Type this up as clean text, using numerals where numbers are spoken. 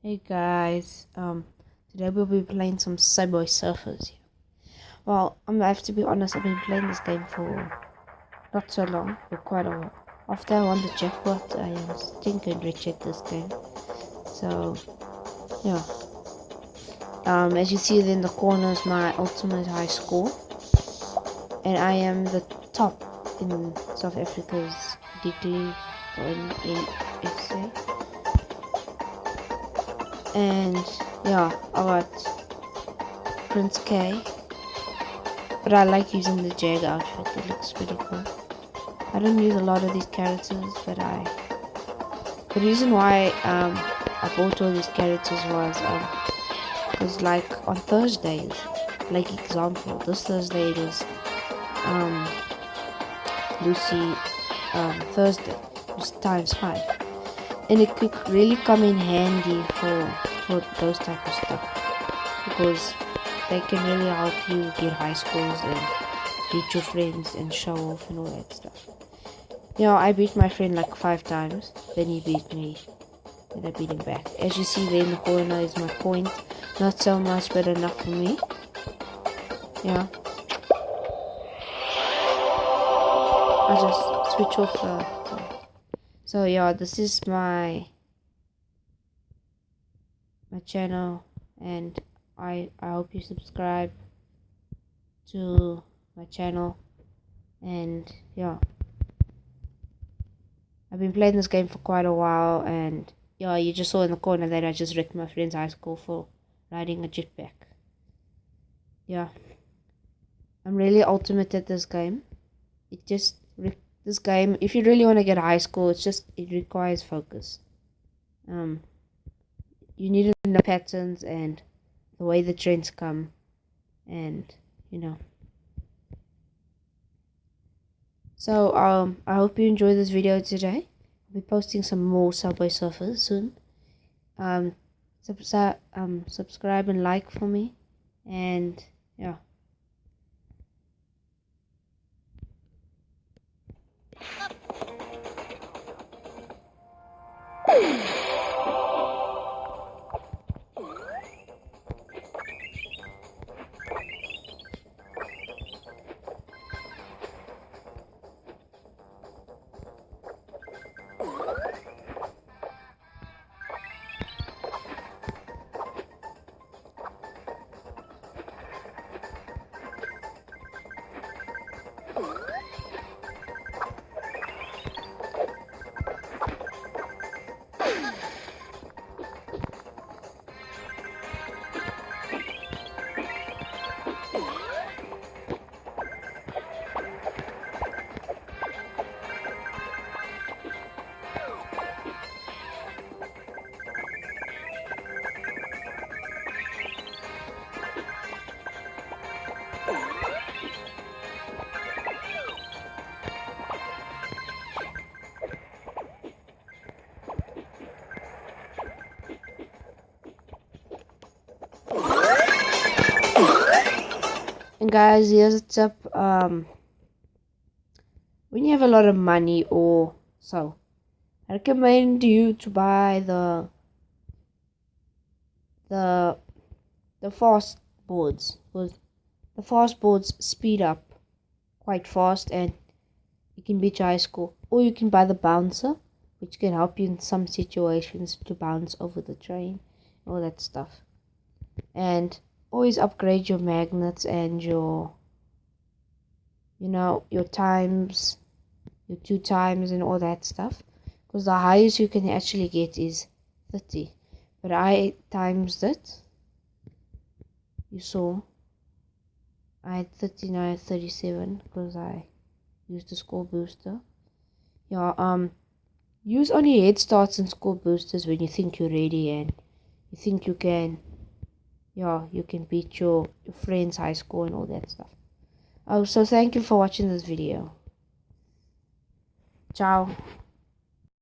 Hey guys, today we'll be playing some Subway Surfers. Well, I have to be honest, I've been playing this game for not so long, for quite a while. After I won the jackpot, I am stinking rich at this game. So, yeah. As you see in the corner is my ultimate high score, and I am the top in South Africa's degree in SA. And yeah, I got Prince K. But I like using the Jag outfit, it looks pretty cool. I don't use a lot of these characters, but the reason why I bought all these characters was because like on Thursdays, like example, this Thursday it was Lucy Thursday, it was ×5. And it could really come in handy for those type of stuff, because they can really help you get high scores and beat your friends and show off and all that stuff. You know, I beat my friend like 5 times, then he beat me, and I beat him back. As you see there in the corner is my coins. Not so much, but enough for me. Yeah. I just switch off the... So yeah, this is my channel, and I hope you subscribe to my channel. And yeah, I've been playing this game for quite a while, and yeah, you just saw in the corner that I just wrecked my friend's high school for riding a jetpack. Yeah, I'm really ultimate at this game. This game, if you really want to get high school, it requires focus. You need to know patterns and the way the trends come, and you know. So I hope you enjoyed this video today. I'll be posting some more Subway Surfers soon. Subscribe and like for me, and yeah. And guys, here's a tip. When you have a lot of money or so, I recommend you to buy the fast boards, because the fast boards speed up quite fast and you can beat your high score. Or you can buy the bouncer, which can help you in some situations to bounce over the train, all that stuff. And always upgrade your magnets and your times, your 2 times and all that stuff, because the highest you can actually get is 30, but I times it. You saw I had 39, 37 because I used the score booster. Yeah, use only head starts and score boosters when you think you're ready and you think you can, you can beat your friend's high score and all that stuff. Oh, so thank you for watching this video. Ciao.